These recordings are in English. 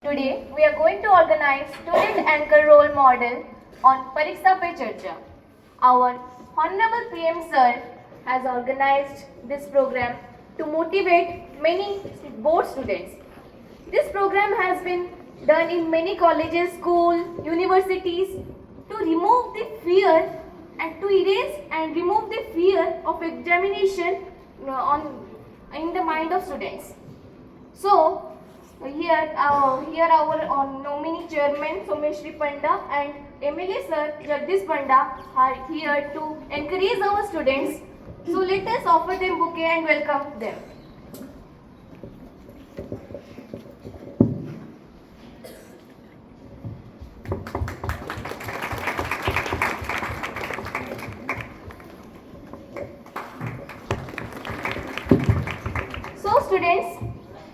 Today we are going to organize student anchor role model on Pariksha Pe Charcha. Our Honorable PM Sir has organized this program to motivate many board students. This program has been done in many colleges, schools, universities to remove the fear and to erase and remove the fear of examination in the mind of students. So here our nominee chairman Someshri Panda and MLA Sir Jagdish Panda are here to encourage our students. So let us offer them bouquet and welcome them. So students,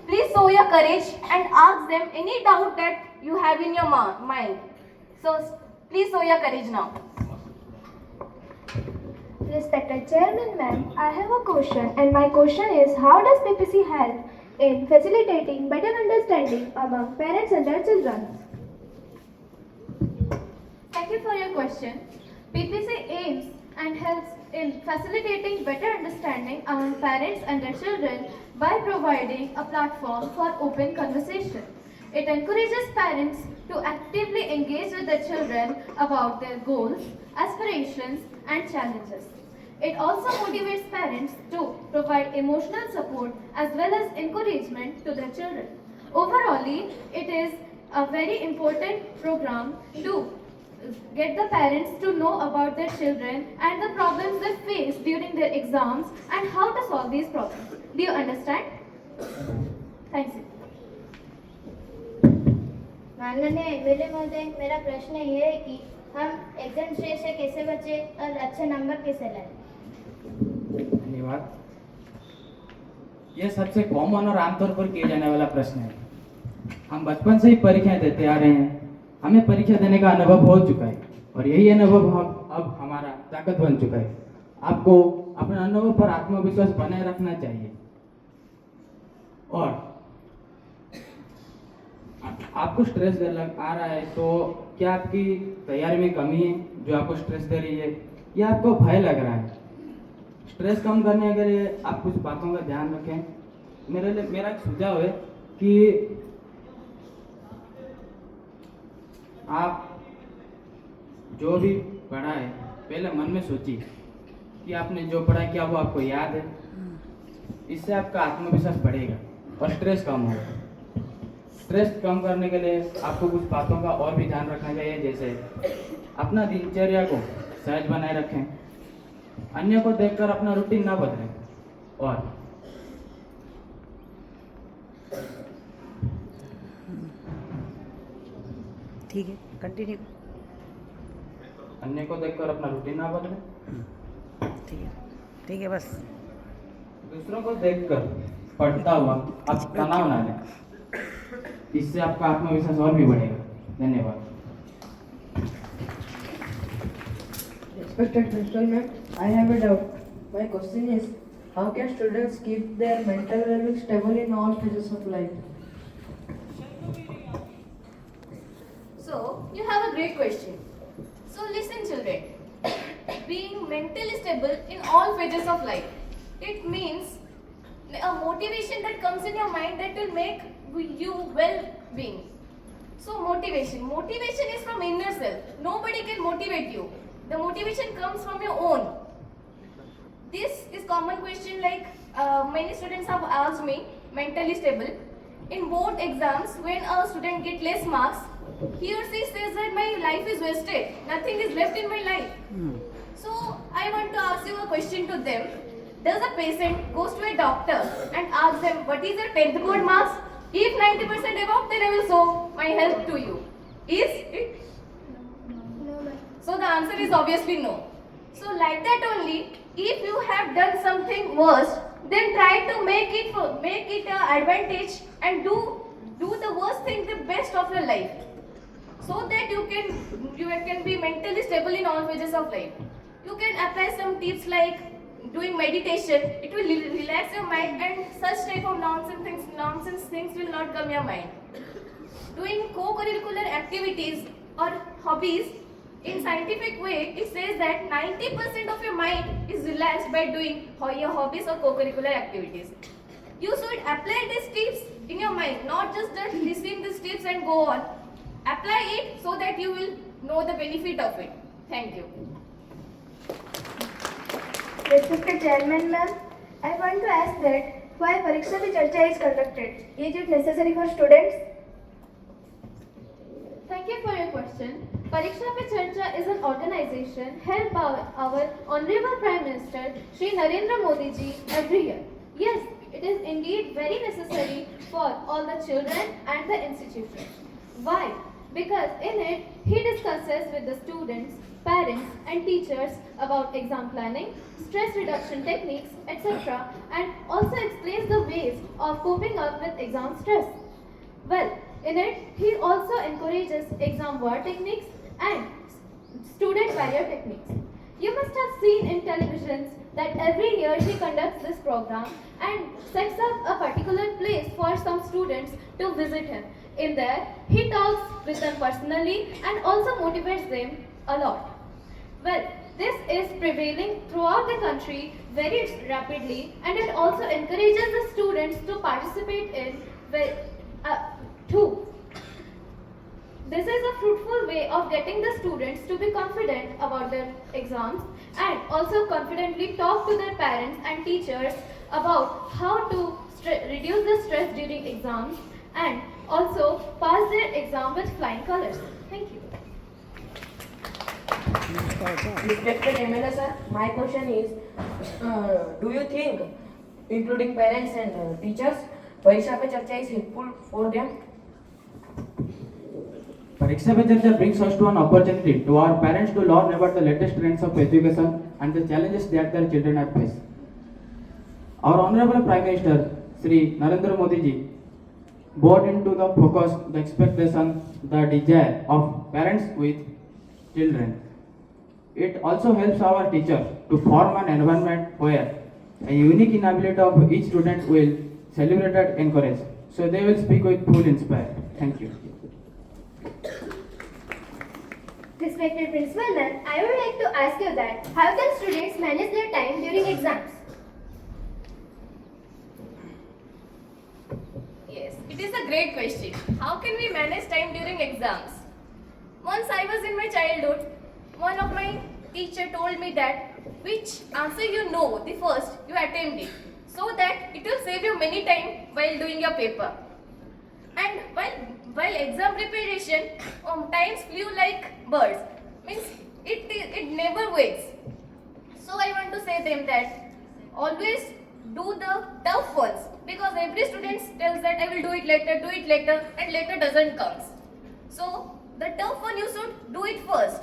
please show your courage and ask them any doubt that you have in your mind. So please show your courage now. Respected Chairman Ma'am, I have a question and my question is how does PPC help in facilitating better understanding among parents and their children? Thank you for your question. PPC aims and helps in facilitating better understanding among parents and their children by providing a platform for open conversation. It encourages parents to actively engage with their children about their goals, aspirations, and challenges. It also motivates parents to provide emotional support as well as encouragement to their children. Overall, it is a very important program to get the parents to know about their children and the problems they face during their exams and how to solve these problems. Do you understand? Thank you. माननीय MLA महोदय, मेरा प्रश्न ये है कि हम exam stress से कैसे बचें और अच्छे नंबर कैसे लाएं? धन्यवाद। यह सबसे कॉमन और आमतौर पर किए जाने वाला प्रश्न है। हम बचपन से ही परीक्षाएं देते आ रहे हैं, हमें परीक्षा देने का अनुभव हो चुका है और यही अनुभव अब हमारा ताकत बन चुका है। आपको अपने अनुभव पर आत्मविश्वास बनाए रखना चाहिए और आपको स्ट्रेस आ रहा है तो क्या आपकी तैयारी में कमी है जो आपको स्ट्रेस दे रही है या आपको भय लग रहा है? स्ट्रेस कम करने के लिए आप कुछ बातों का ध्यान रखें। मेरा एक सुझाव है कि आप जो भी पढ़ा है पहले मन में सोचिए कि आपने जो पढ़ा किया वो आपको याद है। इससे आपका आत्मविश्वास बढ़ेगा और स्ट्रेस कम होगा। स्ट्रेस कम करने के लिए आपको कुछ बातों का और भी ध्यान रखना चाहिए, जैसे अपना दिनचर्या को सहज बनाए रखें, अन्य को देखकर अपना रूटीन ना बदलें और ठीक है, कंटिन्यू। अन्य को देखकर अपना रूटीन ना बदलें। ठीक है बस। दूसरों को देखकर पढ़ता हुआ आप तनाव ना लें, इससे आपका आत्मविश्वास और भी बढ़ेगा। धन्यवाद। Respected Principal Ma'am, I have a doubt. My question is, how can students keep their mental well-being stable in all phases of life? So you have a great question. So listen children, being mentally stable in all phases of life, it means a motivation that comes in your mind that will make you well-being. So motivation is from inner self. Nobody can motivate you. The motivation comes from your own. This is common question like many students have asked me, mentally stable. In board exams, when a student get less marks, he or she says that my life is wasted. Nothing is left in my life. So I want to ask you a question to them. Does a patient goes to a doctor and asks them, what is your 10th board marks? If 90% above, then I will show my help to you. Is it? So the answer is obviously no. So like that only, if you have done something worse, then try to make it an advantage and do the worst thing the best of your life, so that you can be mentally stable in all phases of life. You can apply some tips like doing meditation. It will relax your mind and such type of nonsense things will not come your mind. Doing co-curricular activities or hobbies, in scientific way, it says that 90% of your mind is relaxed by doing your hobbies or co-curricular activities. You should apply these tips in your mind, not just that listen these tips and go on. Apply it so that you will know the benefit of it. Thank you. Respected Chairman Ma'am, I want to ask that why Pariksha Pe Charcha is conducted? Is it necessary for students? Thank you for your question. Pariksha Pe Charcha is an organization held by our Honorable Prime Minister Shri Narendra Modi ji every year. Yes, it is indeed very necessary for all the children and the institutions. Why? Because in it, he discusses with the students, parents and teachers about exam planning, stress reduction techniques, etc. and also explains the ways of coping up with exam stress. Well, in it, he also encourages exam war techniques and student barrier techniques. You must have seen in televisions that every year he conducts this program and sets up a particular place for some students to visit him. In there, he talks with them personally and also motivates them a lot. Well, this is prevailing throughout the country very rapidly and it also encourages the students to participate in too. This is a fruitful way of getting the students to be confident about their exams and also confidently talk to their parents and teachers about how to reduce the stress during exams and also pass their exam with flying colors. Thank you. Respected MLA sir, my question is, do you think including parents and teachers, Pariksha Pe Charcha is helpful for them? Pariksha Pe Charcha brings us to an opportunity to our parents to learn about the latest trends of education and the challenges that their children have faced. Our Honorable Prime Minister Shri Narendra Modi ji brought into the focus the expectation, the desire of parents with children. It also helps our teachers to form an environment where a unique inability of each student will celebrate and encourage. So they will speak with full inspire. Thank you. Respected Principal Ma'am, I would like to ask you that how can students manage their time during exams? Yes, it is a great question. How can we manage time during exams? Once I was in my childhood, one of my teacher told me that which answer you know the first, you attempt it, so that it will save you many time while doing your paper. And while exam preparation, times flew like birds. Means it never waits. So I want to say them that always do the tough ones, because every student tells that I will do it later, and later doesn't come. So the tough one you should do it first,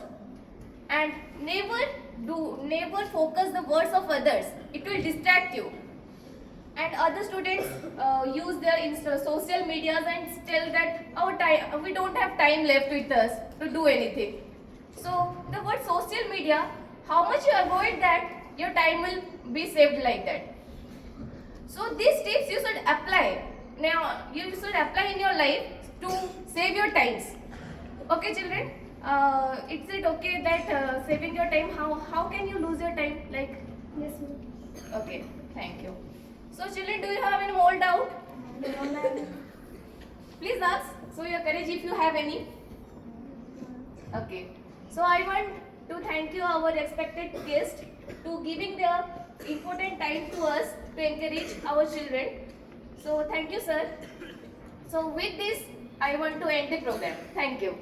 and never focus the words of others. It will distract you. And other students use their social medias and tell that we don't have time left with us to do anything. So the word social media, how much you avoid that, your time will be saved like that. So these tips you should apply. Now you should apply in your life to save your times. Okay, children? Is it okay that saving your time? How can you lose your time? Like, Yes, ma'am. okay, thank you. So children, do you have any more doubt? No, ma'am. Please ask. So your courage if you have any. Okay. So I want to thank you, our respected guest, to giving their important time to us to encourage our children. So thank you, sir. So with this, I want to end the program. Thank you.